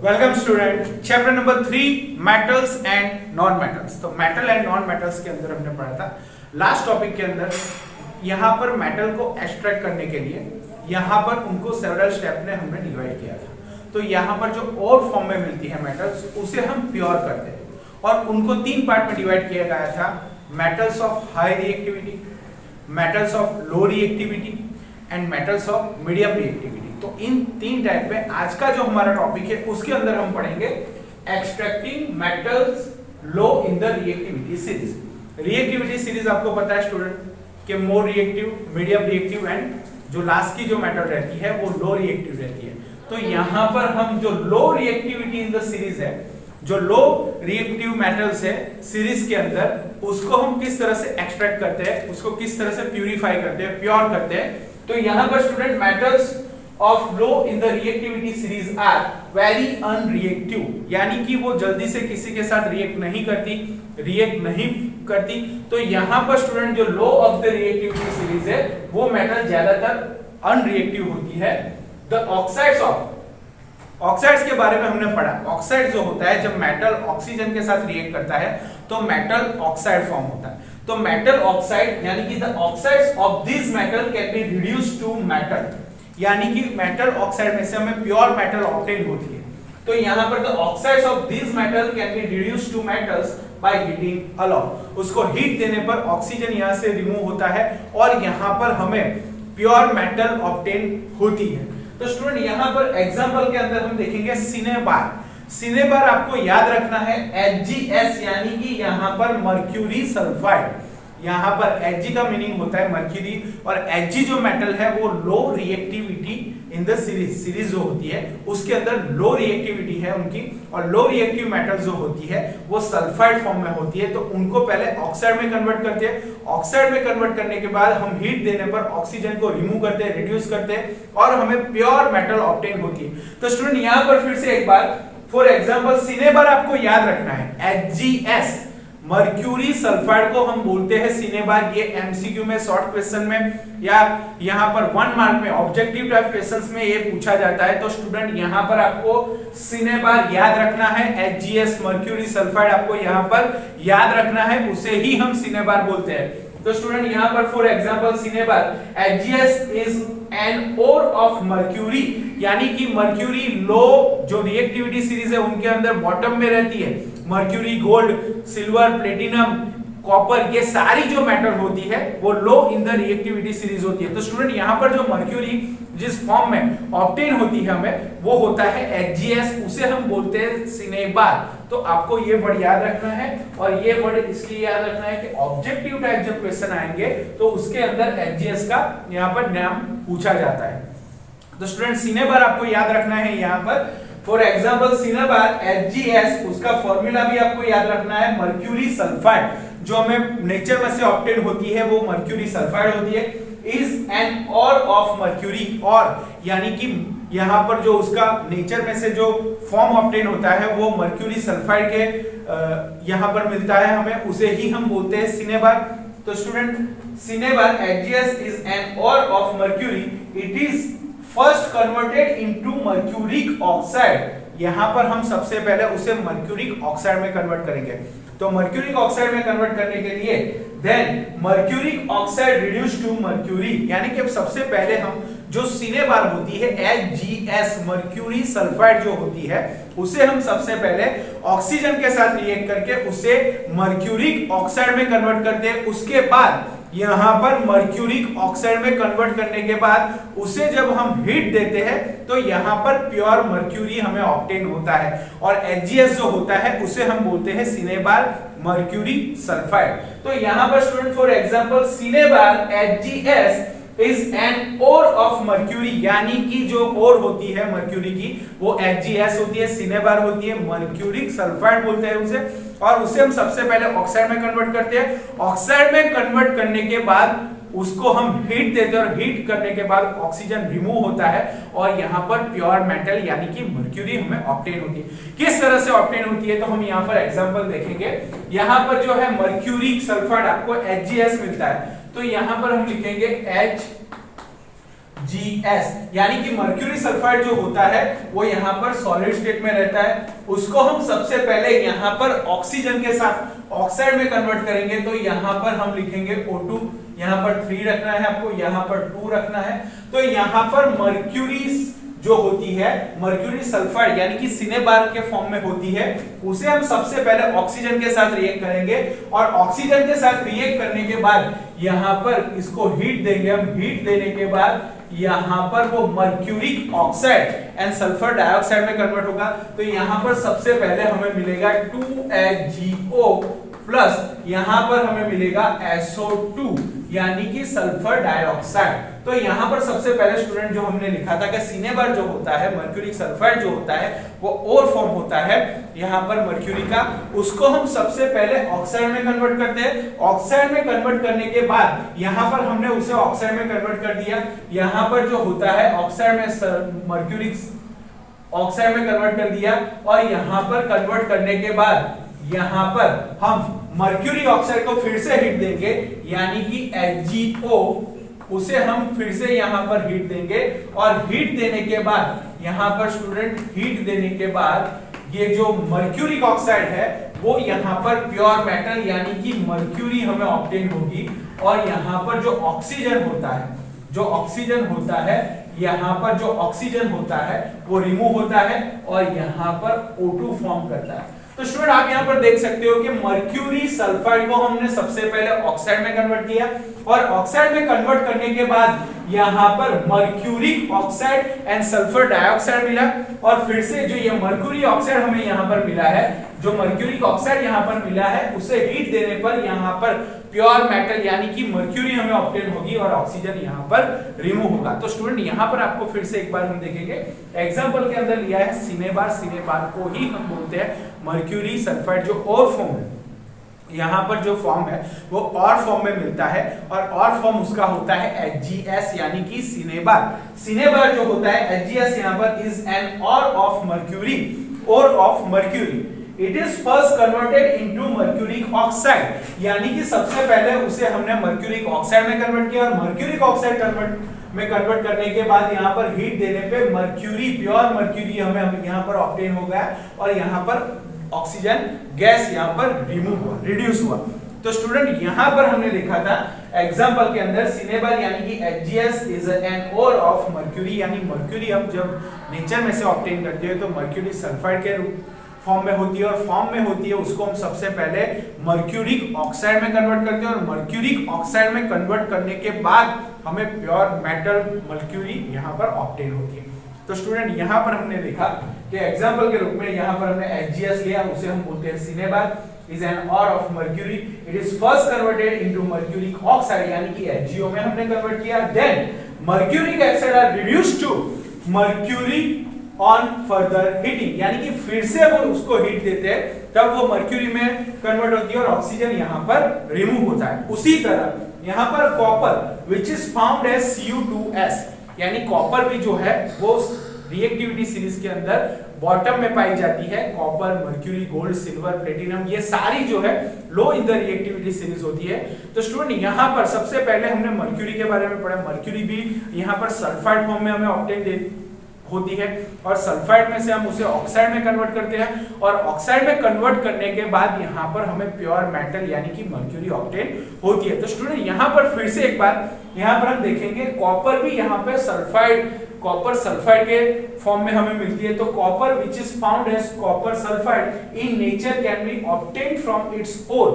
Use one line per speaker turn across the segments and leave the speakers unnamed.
Welcome student. Chapter number 3 metals and non metals. तो metal and non metals के अंदर हमने पढ़ा था लास्ट टॉपिक के अंदर। यहाँ पर मेटल को एक्सट्रैक्ट करने के लिए यहाँ पर उनको सेवरल स्टेप में हमने डिवाइड किया था। तो यहाँ पर जो और फॉर्म में मिलती है मेटल्स उसे हम प्योर करते हैं और उनको 3 पार्ट में डिवाइड किया गया था। Metals of high reactivity, metals of low reactivity and metals of medium reactivity. तो इन 3 टाइप में आज का जो हमारा टॉपिक है उसके अंदर हम पढ़ेंगे extracting metals low in the reactivity series. Reactivity series आपको पता है स्टूडेंट कि more reactive, medium reactive and जो लास्ट की जो मेटल रहती है वो लो रिएक्टिव रहती है। तो यहाँ पर हम जो लो रिएक्टिविटी इन द सीरीज है, जो लो रिएक्टिव मेटल्स है सीरीज के अंदर, उसको हम किस तरह से एक्सट्रैक्ट करते हैं, उसको किस तरह से प्यूरिफाई करते हैं, प्योर करते हैं। तो यहाँ पर student metals of low in the reactivity series are very unreactive, यानी कि वो जल्दी से किसी के साथ रिएक्ट नहीं करती। तो यहाँ पर स्टूडेंट जो लो ऑफ द रिएक्टिविटी सीरीज है वो मेटल ज्यादातर अनरिएक्टिव होती है। द ऑक्साइड्स के बारे में हमने पढ़ा। ऑक्साइड जो होता है जब मेटल ऑक्सीजन के साथ रिएक्ट करता है तो मेटल ऑक्साइड फॉर्म होता है। तो मेटल ऑक्साइड यानी कि the oxides of this metal can be reduced to metal, यानी कि मेटल ऑक्साइड में से हमें प्योर मेटल ऑब्टेन होती है। तो यहाँ पर the oxides of this metal can be reduced to metals by heating alone. उसको हीट देने पर ऑक्सीजन यहाँ से रिमूव होता है और यहाँ पर हमें प्योर मेटल ऑब्टेन होती है। तो स्टूडेंट यहाँ पर एग्जांपल के अंदर हम देखेंगे सिनेबार। सिनेबार आपको याद रखना है HgS, यानी कि यहाँ पर मर्क्यूरी सल्फाइड। यहाँ पर Hg का मीनिंग होता है मर्क्यूरी और Hg जो मेटल है वो लो रिएक्टिविटी इन द सीरीज जो होती है उसके अंदर लो रिएक्टिविटी है उनकी, और लो रिएक्टिव मेटल जो होती है वो सल्फाइड फॉर्म में होती है। तो उनको पहले ऑक्साइड में कन्वर्ट करते हैं। ऑक्साइड में कन्वर्ट करने के बाद हम हीट देने पर ऑक्सीजन को रिमूव करते हैं, रिड्यूस करते हैं और हमें प्योर मेटल ऑब्टेन होती है। तो स्टूडेंट यहाँ पर फिर से एक बार फॉर एग्जाम्पल सिनेबार आपको याद रखना है HgS, मर्क्यूरी सल्फाइड को हम बोलते हैं सिनेबार। ये एमसीक्यू में शॉर्ट क्वेश्चन में या यहाँ पर 1 मार्क में ऑब्जेक्टिव टाइप क्वेश्चंस में ये पूछा जाता है। तो स्टूडेंट यहाँ पर आपको सिनेबार याद रखना है। HgS मर्क्यूरी सल्फाइड आपको यहाँ पर याद रखना है, उसे ही हम सिनेबार बोलते हैं। तो स्टूडेंट यहाँ पर for example cinnabar HgS is an ore of mercury, यानी कि मर्क्यूरी लो जो रिएक्टिविटी सीरीज है उनके अंदर बॉटम में रहती है। Mercury, gold, silver, platinum, copper, ये सारी जो मेटल होती है वो लो इन द रिएक्टिविटी सीरीज होती है। तो स्टूडेंट यहाँ पर जो मर्क्यूरी जिस फॉर्म में ऑब्टेन होती है हमें वो होता है HgS, उसे हम बोलते हैं सिनेबार। तो आपको ये वर्ड याद रखना है और ये वर्ड इसलिए याद रखना है कि ऑब्जेक्टिव टाइप जब क्वेश्चन आएंगे तो उसके अंदर HgS का यहाँ पर नाम पूछा जाता है। तो स्टूडेंट सिनेबार आपको याद रखना है यहाँ पर। फॉर एग्जांपल सिनेबार HgS, उसका फॉर्मूला भी आपको याद रखना है मर्क्यूरी सल्फाइड, जो हमें नेचर में से ऑब्टेन होती है वो मर्क्यूरी सल्फाइड होती है। Is an ore of mercury, और यानी कि यहाँ पर जो उसका नेचर में से जो फॉर्म ऑब्टेन होता है वो मर्क्यूरी सल्फाइड के यहाँ पर मिलता है हमें, उसे ही हम बोलते हैं सिनेबार। तो student cinnabar HgS is an ore of mercury, it is first converted into mercuric oxide. यहाँ पर हम सबसे पहले उसे मर्क्यूरिक ऑक्साइड में कन्वर्ट करेंगे। तो मर्क्यूरिक ऑक्साइड में कन्वर्ट करने के लिए then mercuric oxide reduced to mercury, यानी कि अब सबसे पहले हम जो सिनेबार होती है HgS मर्क्यूरी सल्फाइड जो होती है उसे हम सबसे पहले ऑक्सीजन के साथ रिएक्ट करके उसे मर्क्यूरिक ऑक्साइड में कन्वर्ट करते हैं। उसके बाद यहाँ पर मर्क्यूरिक ऑक्साइड में कन्वर्ट करने के बाद उसे जब हम हीट देते हैं तो यहाँ पर प्योर मर्क्यूरी हमें ऑब्टेन होता है और HgS जो होता है उसे हम बोलते हैं सिनेबार मर्क्यूरी सल्फाइड। तो यहाँ पर student for example cinnabar HgS is an ore of mercury, यानी कि जो ओर होती है मर्क्यूरी की वो HgS होती है, सिनेबार होती है, मर्क्यूरिक सल्फाइड बोलते हैं उसे, और उसे हम सबसे पहले ऑक्साइड में कन्वर्ट करते हैं। ऑक्साइड में कन्वर्ट करने के बाद उसको हम हीट देते हैं और हीट करने के बाद ऑक्सीजन रिमूव होता है और यहाँ पर प्योर मेटल यानी कि मर्क्यूरी हमें ऑब्टेन होती है। किस तरह से ऑब्टेन होती है तो हम यहाँ पर एग्जांपल देखेंगे। यहाँ पर जो है मर्क्यूरिक सल्फाइड आपको HgS मिलता है, तो यहाँ पर हम लिखेंगे MgS, यानी कि मर्क्यूरी सल्फाइड जो होता है वो यहाँ पर सॉलिड स्टेट में रहता है, उसको हम सबसे पहले यहाँ पर ऑक्सीजन के साथ ऑक्साइड में कन्वर्ट करेंगे। तो यहाँ पर हम लिखेंगे O2, यहाँ पर 3 रखना है आपको, यहाँ पर 2 रखना है। तो यहाँ पर मर्क्यूरी जो होती है, मर्क्यूरी सल्फाइड यानी कि सिनेबार के फॉर्म में होती है, उसे हम सबसे पहले ऑक्सीजन के साथ रिएक्ट करेंगे और ऑक्सीजन के साथ रिएक्ट करने के बाद यहाँ पर इसको हीट देंगे। हम हीट देने के बाद यहाँ पर वो mercuric oxide and sulphur dioxide में कन्वर्ट होगा। तो यहाँ पर सबसे पहले हमें मिलेगा 2HgO प्लस यहाँ पर हमें मिलेगा SO2 यानी कि सल्फर डाइऑक्साइड। तो यहाँ पर सबसे पहले स्टूडेंट जो हमने लिखा था कि सिनेबार जो होता है, मर्क्यूरिक सल्फाइड जो होता है वो और फॉर्म होता है यहाँ पर मर्क्यूरी का, उसको हम सबसे पहले ऑक्साइड में कन्वर्ट करते हैं। ऑक्साइड में कन्वर्ट करने के बाद यहाँ पर हमने उसे ऑक्साइड में कन्वर्ट कर दिया। यहाँ पर जो होता है ऑक्साइड में मर्क्यूरिक ऑक्साइड में कन्वर्ट कर दिया और यहाँ पर कन्वर्ट करने के बाद यहाँ पर हम मर्क्यूरी ऑक्साइड को फिर से हीट देंगे यानी कि HgO, उसे हम फिर से यहाँ पर हीट देंगे और हीट देने के बाद यहाँ पर स्टूडेंट हीट देने के बाद ये जो मर्क्यूरिक ऑक्साइड है वो यहाँ पर प्योर मेटल यानी कि मर्क्यूरी हमें ऑब्टेन होगी और यहाँ पर जो ऑक्सीजन होता है, जो ऑक्सीजन होता है यहाँ पर जो ऑक्सीजन होता है वो रिमूव होता है और यहाँ पर O2 फॉर्म करता है। तो स्टूडेंट आप यहाँ पर देख सकते हो कि मर्क्यूरी सल्फाइड को हमने सबसे पहले ऑक्साइड में कन्वर्ट किया और ऑक्साइड में कन्वर्ट करने के बाद यहाँ पर mercuric oxide and sulphur dioxide मिला और फिर से जो ये मर्क्यूरी ऑक्साइड हमें यहाँ पर मिला है, जो मर्क्यूरिक ऑक्साइड यहाँ पर मिला है उसे हीट देने पर यहाँ पर प्योर मेटल यानी कि मर्क्यूरी हमें ऑब्टेन होगी और ऑक्सीजन यहाँ पर रिमूव होगा। तो स्टूडेंट यहाँ पर आपको फिर से एक बार हम देखेंगे, एग्जांपल के अंदर लिया है सिनेबार, सिनेबार को ही हम बोलते हैं मर्क्यूरी सल्फाइड जो और फॉर्म है, यहाँ पर जो फॉर्म है वो और फॉर्म में मिलता है और फॉर्म उसका होता है HgS यानी कि सिनेबार। सिनेबार जो होता है HgS यहाँ पर is an ore of mercury, और of mercury. It is first converted into mercuric oxide, यानी कि सबसे पहले उसे हमने मर्क्यूरिक ऑक्साइड में कन्वर्ट किया और मर्क्यूरिक ऑक्साइड कन्वर्ट करने के बाद यहाँ पर हीट देने पे मर्क्यूरी, प्योर मर्क्यूरी हमें यहाँ पर ऑब्टेन हो गया और यहाँ पर ऑक्सीजन गैस यहाँ पर रिमूव हुआ, रिड्यूस हुआ। तो स्टूडेंट यहाँ पर हमने लिखा था एग्जांपल के अंदर सिनेबार यानी कि HgS is an ore of mercury, यानी मर्क्यूरी हम जब नेचर में से ऑब्टेन करते हैं तो मर्क्यूरी सल्फाइड के फॉर्म में होती है और फॉर्म में होती है उसको हम सबसे पहले मर्क्यूरिक ऑक्साइड में कन्वर्ट करते हैं और मर्क्यूरिक ऑक्साइड में कन्वर्ट करने के बाद हमें प्योर मेटल मर्क्यूरी यहाँ पर ऑब्टेन होती है। तो स्टूडेंट यहाँ पर हमने देखा कि एग्जांपल के रूप में यहाँ पर हमने HgS लिया, उसे हम बोलते हैं cinnabar is an ore of mercury. It is first converted into mercuric oxide यानी कि HgO में हमने कन्वर्ट किया, then mercuric oxide are reduced to mercury on further heating, यानी कि फिर से वो उसको हीट देते हैं तब वो मर्क्यूरी में कन्वर्ट होती है और ऑक्सीजन यहाँ पर रिमूव होता है। उसी तरह यहाँ पर copper which is found as Cu2S, यानी कॉपर भी जो है वो रिएक्टिविटी सीरीज के अंदर बॉटम में पाई जाती है। Copper, mercury, gold, silver, platinum ये सारी जो है लो इन द रिएक्टिविटी सीरीज होती है। तो स्टूडेंट यहाँ पर सबसे पहले हमने मर्क्यूरी के बारे में पढ़ा, मर्क्यूरी भी यहाँ पर सल्फाइड फॉर्म में हमें ऑब्टेन होती है और सल्फाइड में से हम उसे ऑक्साइड में कन्वर्ट करते हैं और ऑक्साइड में कन्वर्ट करने के बाद यहाँ पर हमें प्योर मेटल यानी कि मर्क्यूरी ऑब्टेन होती है। तो स्टूडेंट यहाँ पर फिर से एक बार यहाँ पर हम देखेंगे कॉपर भी यहाँ पे सल्फाइड, कॉपर सल्फाइड के फॉर्म में हमें मिलती है। तो copper which is found as copper sulphide in nature can be obtained from its ore,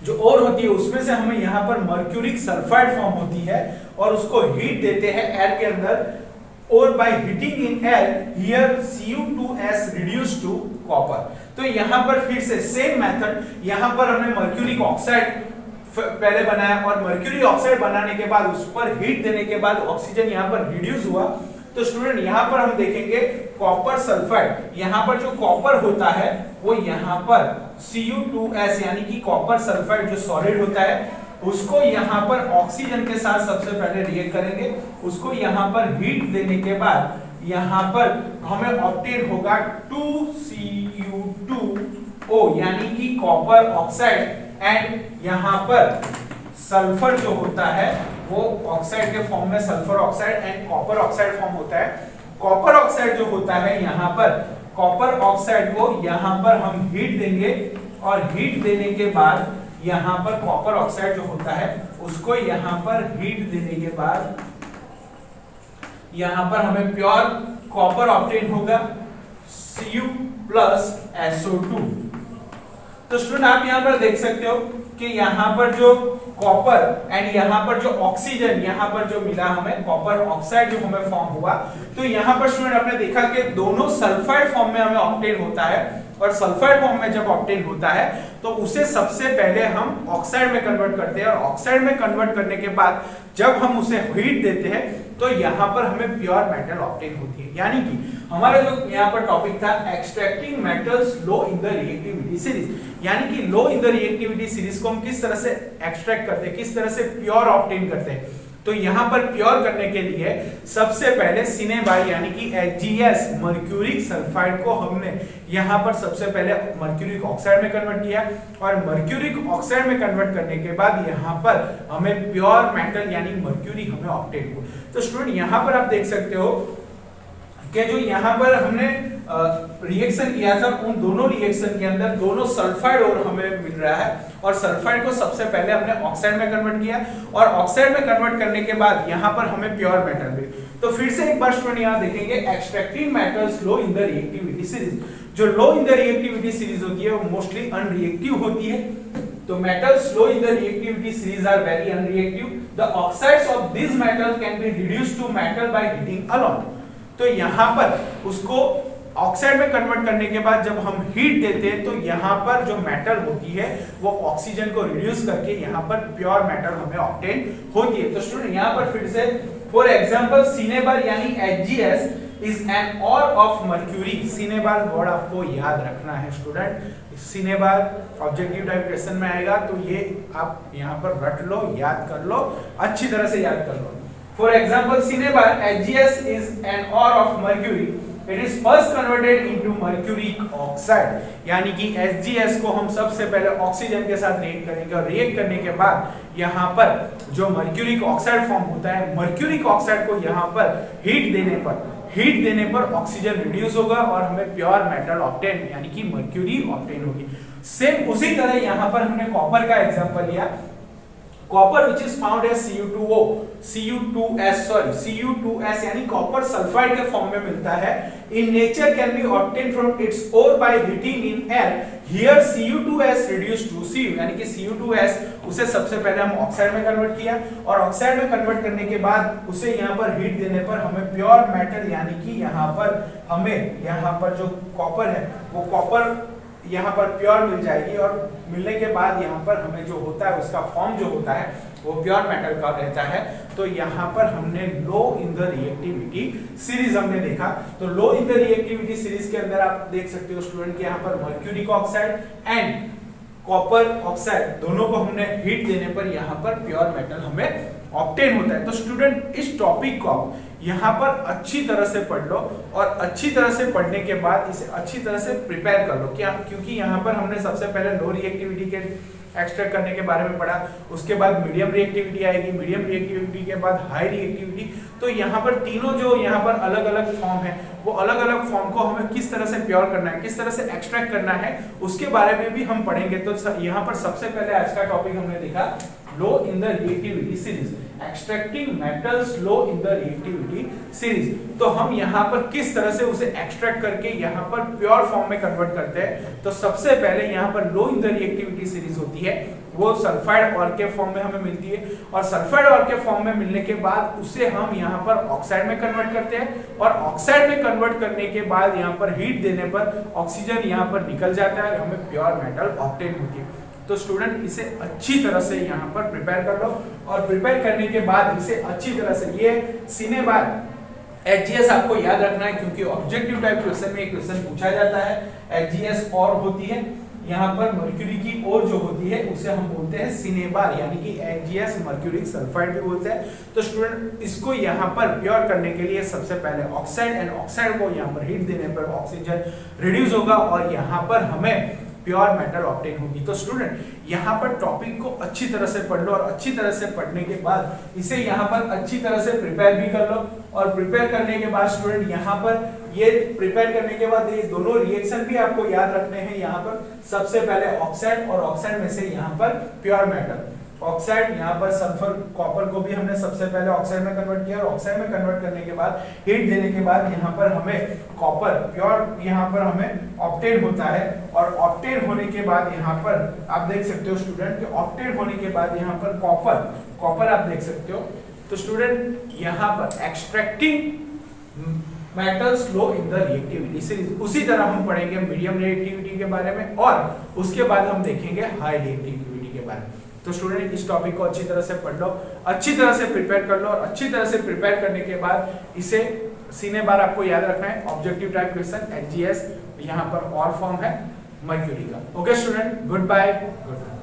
जो और होती है उसमें से हमें यहाँ पर मर्क्यूरिक सल्फाइड फॉर्म होती है और उसको हीट देते हैं एयर के अंदर और by heating in air here Cu2S reduced to copper। तो यहाँ पर फिर से सेम मेथड, यहाँ पर हमने मर्क्यूरिक ऑक्साइड पहले बनाया और मर्क्यूरी ऑक्साइड बनाने के बाद उस पर हीट देने के बाद ऑक्सीजन यहाँ पर रिड्यूस हुआ। तो स्टूडेंट यहाँ पर हम देखेंगे कॉपर सल्फाइड, यहाँ पर जो कॉपर होता है वो यहाँ पर Cu2S यानी कि कॉपर सल्फाइड जो सॉलिड होता है उसको यहाँ पर ऑक्सीजन के साथ सबसे पहले रिएक्ट करेंगे, उसको यहाँ पर हीट देने के बाद यहाँ पर हमें ऑब्टेन होगा 2Cu2O यानी कि कॉपर ऑक्साइड एंड यहाँ पर सल्फर जो होता है वो ऑक्साइड के फॉर्म में sulphur oxide and copper oxide form होता है। कॉपर ऑक्साइड जो होता है यहाँ पर, कॉपर ऑक्साइड को यहाँ पर हम हीट देंगे और हीट देने के बाद यहाँ पर कॉपर ऑक्साइड जो होता है उसको यहाँ पर हीट देने के बाद यहाँ पर हमें प्योर कॉपर ऑब्टेन होगा Cu प्लस SO2। तो स्टूडेंट आप यहाँ पर देख सकते हो कि यहाँ पर जो कॉपर एंड यहाँ पर जो ऑक्सीजन यहाँ पर जो मिला हमें, कॉपर ऑक्साइड जो हमें फॉर्म हुआ, तो यहाँ पर स्टूडेंट आपने देखा कि दोनों सल्फाइड फॉर्म में हमें ऑब्टेन होता है। और सल्फाइड फॉर्म में जब ऑब्टेन होता है तो उसे सबसे पहले हम ऑक्साइड में कन्वर्ट करते हैं और ऑक्साइड में कन्वर्ट करने के बाद जब हम उसे हीट देते हैं तो यहाँ पर हमें प्योर मेटल ऑब्टेन होती है। यानी कि हमारा जो यहाँ पर टॉपिक था extracting metals low in the reactivity series, यानी कि लो इन द रिएक्टिविटी सीरीज को हम किस तरह से एक्सट्रैक्ट करते हैं, किस तरह से प्योर ऑब्टेन करते हैं। तो यहाँ पर प्योर करने के लिए सबसे पहले सिनेबार यानी कि HgS मर्क्यूरिक सल्फाइड को हमने यहाँ पर सबसे पहले मर्क्यूरिक ऑक्साइड में कन्वर्ट किया और मर्क्यूरिक ऑक्साइड में कन्वर्ट करने के बाद यहाँ पर हमें प्योर मेटल यानी मर्क्यूरी हमें ऑब्टेन हुआ। तो स्टूडेंट यहाँ पर आप देख सकते हो कि जो यहाँ पर हमने रिएक्शन किया था उन दोनों रिएक्शन के अंदर दोनों सल्फाइड और हमें मिल रहा है और सल्फाइड को सबसे पहले हमने ऑक्साइड में कन्वर्ट किया और ऑक्साइड में कन्वर्ट करने के बाद यहाँ पर हमें प्योर मेटल मिले। तो फिर से एक बार स्टूडेंट यहाँ देखेंगे extracting metals low in the reactivity series. जो लो इन द रिएक्टिविटी सीरीज होती है वो मोस्टली अनरिएक्टिव होती है। तो metals low in the reactivity series are very unreactive. The oxides of these metals can be reduced to metal by heating alone. तो यहाँ पर उसको ऑक्साइड में कन्वर्ट करने के बाद जब हम हीट देते हैं तो यहाँ पर जो मेटल होती है वो ऑक्सीजन को रिड्यूस करके यहाँ पर प्योर मेटल हमें ऑब्टेन होती है। तो स्टूडेंट यहाँ पर फिर से फॉर एग्जांपल सिनेबार यानी HgS is an ore of mercury। Cinnabar word आपको याद रखना है student. Cinnabar objective type question में आएगा तो ये आप यहाँ पर रट लो, याद कर लो, अच्छी तरह से याद कर लो। For example, cinnabar HgS is an ore of mercury. It is first converted into mercuric oxide. यानी कि HgS को हम सबसे पहले ऑक्सीजन के साथ रिएक्ट करेंगे और रिएक्ट करने के बाद यहाँ पर जो मर्क्यूरिक ऑक्साइड फॉर्म होता है, मर्क्यूरिक ऑक्साइड को यहाँ पर हीट देने पर ऑक्सीजन रिड्यूस होगा और हमें प्योर मेटल ऑब्टेन यानी कि मर्क्यूरी ऑब्टेन होगी। सेम उसी तरह यहाँ पर हमने कॉपर का एग्जांपल लिया। Copper which is found as Cu2S यानी कॉपर सल्फाइड के फॉर्म में मिलता है। In nature can be obtained from its ore by heating in air. Here Cu2S reduced to Cu यानी कि Cu2S उसे सबसे पहले हम ऑक्साइड में कन्वर्ट किया और ऑक्साइड में कन्वर्ट करने के बाद उसे यहाँ पर हीट देने पर हमें प्योर मेटल यानी कि यहाँ पर हमें यहाँ पर जो कॉपर है वो कॉपर यहाँ पर प्योर मिल जाएगी और मिलने के बाद यहाँ पर हमें जो होता है उसका फॉर्म जो होता है वो प्योर मेटल का रहता है। तो यहाँ पर हमने लो इन द रिएक्टिविटी सीरीज हमने देखा। तो लो इन द रिएक्टिविटी सीरीज के अंदर आप देख सकते हो स्टूडेंट कि यहाँ पर mercuric oxide and copper oxide दोनों को हमने हीट देने पर यहाँ पर प्योर मेटल हमें ऑब्टेन होता है। तो स्टूडेंट इस टॉपिक को आप यहाँ पर अच्छी तरह से पढ़ लो और अच्छी तरह से पढ़ने के बाद इसे अच्छी तरह से प्रिपेयर कर लो। क्या, क्योंकि यहाँ पर हमने सबसे पहले लो रिएक्टिविटी के एक्सट्रैक्ट करने के बारे में पढ़ा, उसके बाद मीडियम रिएक्टिविटी आएगी, मीडियम रिएक्टिविटी के बाद हाई रिएक्टिविटी। तो यहाँ पर तीनों जो यहाँ पर अलग अलग फॉर्म है वो अलग अलग फॉर्म को हमें किस तरह से प्योर करना है, किस तरह से एक्सट्रैक्ट करना है उसके बारे में भी हम पढ़ेंगे। तो यहाँ पर सबसे पहले आज का टॉपिक हमने देखा low in the reactivity series, extracting metals low in the reactivity series. तो हम यहाँ पर किस तरह से उसे एक्सट्रैक्ट करके यहाँ पर प्योर फॉर्म में कन्वर्ट करते हैं। तो सबसे पहले यहाँ पर लो इन द रिएक्टिविटी सीरीज होती है वो सल्फाइड और के फॉर्म में हमें मिलती है और सल्फाइड और के फॉर्म में मिलने के बाद उसे हम यहाँ पर ऑक्साइड में कन्वर्ट करते हैं और ऑक्साइड में कन्वर्ट करने के बाद यहाँ पर हीट देने पर ऑक्सीजन यहाँ पर निकल जाता है और हमें प्योर मेटल ऑब्टेन होती है। तो स्टूडेंट इसे अच्छी तरह से यहाँ पर प्रिपेयर कर लो और प्रिपेयर करने के बाद इसे अच्छी तरह से ये सिनेबार HgS आपको याद रखना है क्योंकि ऑब्जेक्टिव टाइप क्वेश्चन में एक क्वेश्चन पूछा जाता है। HgS और होती है यहाँ पर मर्क्यूरी की और जो होती है उसे हम बोलते हैं सिनेबार यानी कि HgS मर्क्यूरिक सल्फाइड भी बोलते हैं। तो स्टूडेंट इसको यहाँ पर प्योर करने के लिए सबसे पहले ऑक्साइड एंड ऑक्साइड को यहाँ पर हीट देने पर ऑक्सीजन रिड्यूस होगा और यहाँ पर हमें प्योर मेटल ऑब्टेन होगी। तो स्टूडेंट यहाँ पर टॉपिक को अच्छी तरह से पढ़ लो और अच्छी तरह से पढ़ने के बाद इसे यहाँ पर अच्छी तरह से प्रिपेयर भी कर लो। और प्रिपेयर करने के बाद स्टूडेंट यहाँ पर ये प्रिपेयर करने के बाद ये दोनों रिएक्शन भी आपको याद रखने हैं। यहाँ पर सबसे पहले ऑक्साइड और ऑक्साइड में से यहाँ पर प्योर मेटल ऑक्साइड, यहाँ पर सल्फर कॉपर को भी हमने सबसे पहले ऑक्साइड में कन्वर्ट किया और ऑक्साइड में कन्वर्ट करने के बाद हीट देने के बाद यहाँ पर हमें कॉपर प्योर यहाँ पर हमें ऑब्टेन होता है। और ऑब्टेन होने के बाद यहाँ पर आप देख सकते हो स्टूडेंट कि ऑब्टेन होने के बाद यहाँ पर कॉपर आप देख सकते हो। तो स्टूडेंट यहाँ पर extracting metals low in the reactivity, उसी तरह हम पढ़ेंगे मीडियम रिएक्टिविटी के बारे में और उसके बाद हम देखेंगे हाई रिएक्टिविटी के बारे में। तो स्टूडेंट इस टॉपिक को अच्छी तरह से पढ़ लो, अच्छी तरह से प्रिपेयर कर लो और अच्छी तरह से प्रिपेयर करने के बाद इसे सीने बार आपको याद रखना है। ऑब्जेक्टिव टाइप क्वेश्चन HGS यहाँ पर और फॉर्म है मर्क्यूरी का। Okay student, good bye, good bye.